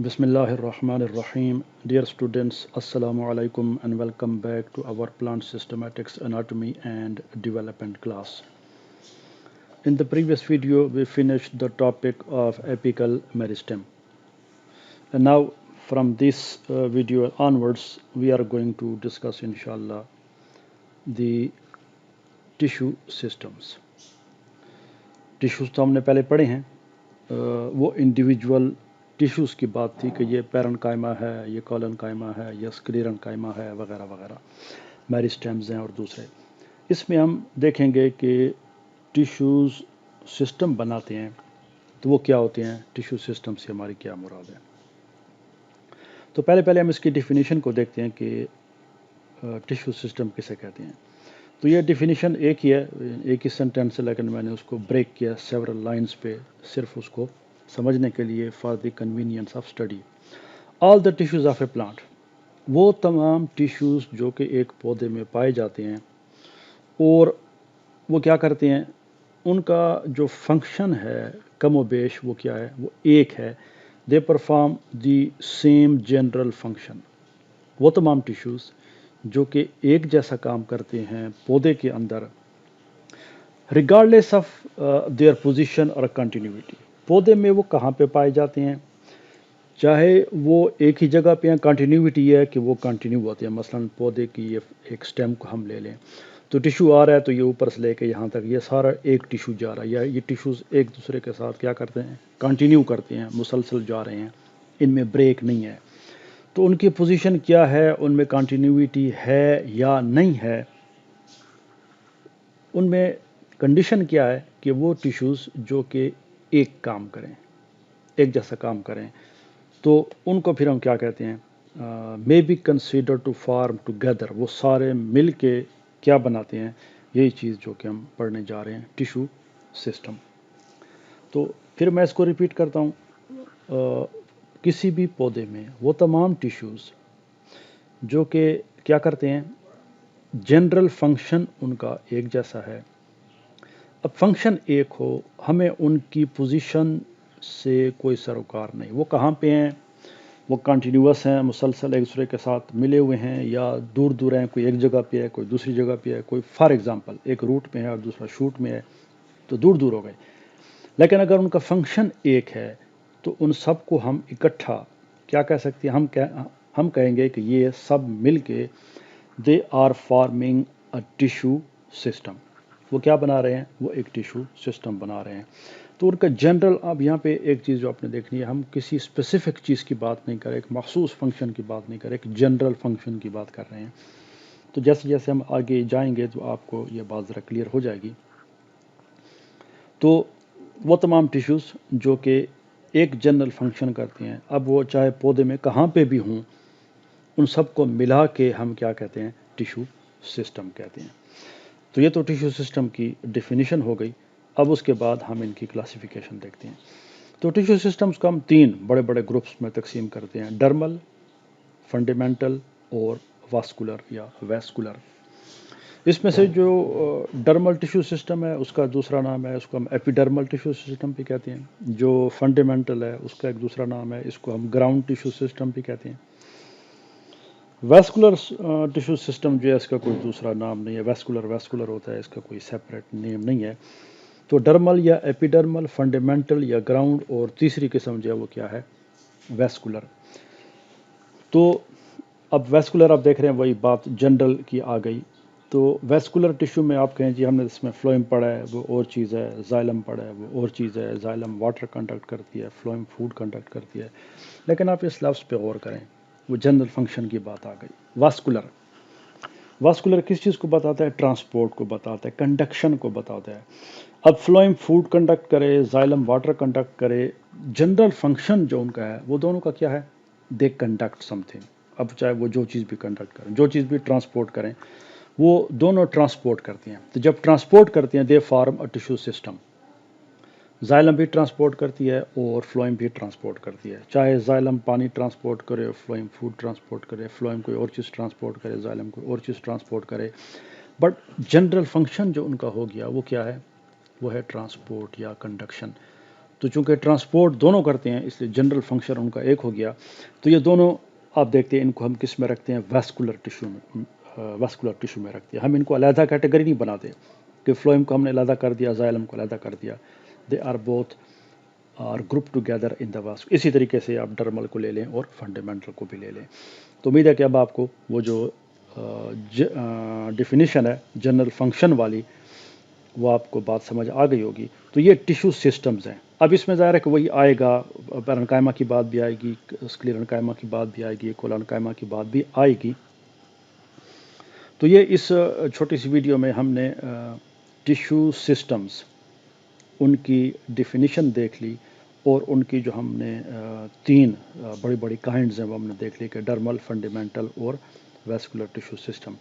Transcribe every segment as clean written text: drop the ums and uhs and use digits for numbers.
Bismillahir Rahmanir Rahim. Dear students, Assalamu alaikum and welcome back to our plant systematics anatomy and development class. In the previous video, we finished the topic of apical meristem. And now from this video onwards, we are going to discuss inshallah the tissue systems. Tissues तो हमने पहले पढ़े हैं, वो individual tissues की बात थी कि ये पैरेन्काइमा है, ये कोलेनकाइमा है, ये स्क्लेरेन्काइमा है वगैरह वगैरह, मेरिस्टेम्स हैं और दूसरे। इसमें हम देखेंगे कि टिश्यूज़ सिस्टम बनाते हैं तो वो क्या होते हैं, टिश्यू सिस्टम से हमारी क्या मुराद है। तो पहले हम इसकी डेफिनेशन को देखते हैं कि टिश्यू सिस्टम किसे कहते हैं। तो ये डेफिनेशन एक ही है, एक ही सेंटेंस है, लेकिन मैंने उसको ब्रेक किया सेवरल लाइंस पे, सिर्फ उसको समझने के लिए, for the convenience of study. All the tissues of A plant, वो तमाम टिश्यूज़ जो कि एक पौधे में पाए जाते हैं और वो क्या करते हैं, उनका जो फंक्शन है कमो बेश वो क्या है, वो एक है। They perform the same general function. वो तमाम टिश्यूज़ जो कि एक जैसा काम करते हैं पौधे के अंदर, रिगार्डलेस ऑफ देयर पोजीशन और कंटिन्यूटी। पौधे में वो कहाँ पे पाए जाते हैं, चाहे वो एक ही जगह पे हैं, कंटिन्यूटी है कि वो कंटिन्यू होते हैं। मसलन पौधे की ये एक स्टेम को हम ले लें तो टिश्यू आ रहा है तो ये ऊपर से लेके यहाँ तक ये सारा एक टिश्यू जा रहा है, या ये टिश्यूज़ एक दूसरे के साथ क्या करते हैं, कंटिन्यू करते हैं, मुसलसल जा रहे हैं, इनमें ब्रेक नहीं है। तो उनकी पोजीशन क्या है, उनमें कंटिन्यूटी है या नहीं है, उनमें कंडीशन क्या है कि वो टिश्यूज़ जो कि एक काम करें, एक जैसा काम करें, तो उनको फिर हम क्या कहते हैं, may be consider to form together. वो सारे मिल के क्या बनाते हैं, यही चीज़ जो कि हम पढ़ने जा रहे हैं, टिश्यू सिस्टम। तो फिर मैं इसको रिपीट करता हूँ, किसी भी पौधे में वो तमाम टिश्यूज़ जो कि क्या करते हैं, जनरल फंक्शन उनका एक जैसा है। अब फंक्शन एक हो, हमें उनकी पोजीशन से कोई सरोकार नहीं, वो कहाँ पे हैं, वो कंटिन्यूस हैं, मुसलसल एक दूसरे के साथ मिले हुए हैं, या दूर दूर हैं, कोई एक जगह पे है, कोई दूसरी जगह पे है, कोई फॉर एग्जांपल एक रूट में है और दूसरा शूट में है, तो दूर दूर हो गए। लेकिन अगर उनका फंक्शन एक है तो उन सब को हम इकट्ठा क्या कह सकते हैं, हम कहेंगे कि ये सब मिल के they are forming a tissue system. वो क्या बना रहे हैं, वो एक टिश्यू सिस्टम बना रहे हैं। तो उनका जनरल, अब यहाँ पे एक चीज़ जो आपने देखनी है, हम किसी स्पेसिफिक चीज़ की बात नहीं करें, एक मखसूस फंक्शन की बात नहीं करें, एक जनरल फंक्शन की बात कर रहे हैं। तो जैसे जैसे हम आगे जाएंगे तो आपको ये बात ज़रा क्लियर हो जाएगी। तो वो तमाम टिश्यूज़ जो कि एक जनरल फंक्शन करते हैं, अब वो चाहे पौधे में कहाँ पे भी हों, उन सब को मिला के हम क्या कहते हैं, टिश्यू सिस्टम कहते हैं। तो ये तो टिश्यू सिस्टम की डेफिनेशन हो गई। अब उसके बाद हम इनकी क्लासिफिकेशन देखते हैं। तो टिश्यू सिस्टम्स को हम तीन बड़े बड़े ग्रुप्स में तकसीम करते हैं, डर्मल, फंडामेंटल और वास्कुलर या वैस्कुलर। इसमें से जो डर्मल टिश्यू सिस्टम है उसका दूसरा नाम है, उसको हम एपिडर्मल टिश्यू सिस्टम भी कहते हैं। जो फंडामेंटल है उसका एक दूसरा नाम है, इसको हम ग्राउंड टिश्यू सिस्टम भी कहते हैं। वैस्कुलर टिश्यू सिस्टम जो है इसका कोई दूसरा नाम नहीं है, वैस्कुलर होता है, इसका कोई सेपरेट नेम नहीं है। तो डर्मल या एपिडर्मल, फंडामेंटल या ग्राउंड, और तीसरी किस्म जो है वो क्या है, वैस्कुलर। तो अब वैस्कुलर आप देख रहे हैं, वही बात जनरल की आ गई। तो वैस्कुलर टिश्यू में आप कहें जी हमने इसमें फ्लोएम पढ़ा है, वो और चीज़ है, जाइलम पढ़ा है, वो और चीज़ है। जाइलम वाटर कंडक्ट करती है, फ्लोएम फूड कंडक्ट करती है। लेकिन आप इस लफ्ज़ पे गौर करें, वो जनरल फंक्शन की बात आ गई। वास्कुलर किस चीज़ को बताता है, ट्रांसपोर्ट को बताता है, कंडक्शन को बताता है। अब फ्लोएम फूड कंडक्ट करे, जाइलम वाटर कंडक्ट करे, जनरल फंक्शन जो उनका है वो दोनों का क्या है, दे कंडक्ट समथिंग। अब चाहे वो जो चीज़ भी कंडक्ट करें, जो चीज़ भी ट्रांसपोर्ट करें, वो दोनों ट्रांसपोर्ट करती हैं। तो जब ट्रांसपोर्ट करती हैं, they form a tissue system. Xylem भी ट्रांसपोर्ट करती है और फ्लोएम भी ट्रांसपोर्ट करती है। चाहे जाइलम पानी ट्रांसपोर्ट करे, फ्लोएम फूड ट्रांसपोर्ट करे, फ्लोएम कोई और चीज़ ट्रांसपोर्ट करे, जाइलम कोई और चीज़ ट्रांसपोर्ट करे, बट जनरल फंक्शन जो उनका हो गया वो क्या है, वो है ट्रांसपोर्ट या कंडक्शन। تو چونکہ ٹرانسپورٹ دونوں کرتے ہیں اس لیے جنرل فنکشن ان کا ایک ہو گیا. تو یہ دونوں آپ دیکھتے ہیں ان کو ہم کس میں رکھتے ہیں؟ ویسکولر ٹیشو میں. ویسکولر ٹیشو میں رکھتے ہیں. ہم ان کو علیحدہ کیٹیگری نہیں بناتے کہ فلوئم کو ہم نے علیحدہ کر دیا، زائلم کو علیحدہ کر دیا. They are both are group together in the واسک. اسی طریقے سے آپ ڈرمل کو لے لیں اور فنڈامنٹل کو بھی لے لیں. تو امید ہے کہ اب آپ کو وہ جو ڈیفینیشن ہے جنرل فنکشن والی وہ آپ کو بات سمجھ آ گئی ہوگی. تو یہ ٹیشو سسٹمز ہیں. اب اس میں ظاہر ہے کہ وہی آئے گا، پیرنکائما کی بات بھی آئے گی، اسکلیرنکائما کی بات بھی آئے گی، کولانکائما کی بات بھی آئے گی. تو یہ اس چھوٹی سی ویڈیو میں ہم نے ٹیشو سسٹمز ان کی ڈیفینیشن دیکھ لی اور ان کی جو ہم نے 3 بڑی بڑی کائنڈز ہیں وہ ہم نے دیکھ لی کہ ڈرمل، فنڈامنٹل اور ویسکولر ٹیشو سسٹم.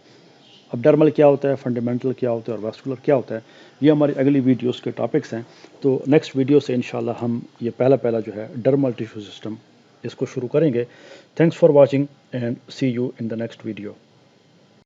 اب ڈرمل کیا ہوتا ہے، فنڈامنٹل کیا ہوتا ہے اور ویسکولر کیا ہوتا ہے، یہ ہماری اگلی ویڈیوز کے ٹاپکس ہیں. تو نیکسٹ ویڈیو سے انشاءاللہ ہم یہ پہلا جو ہے ڈرمل ٹیشو سسٹم اس کو شروع کریں گے. Thanks for watching and see you in the next video.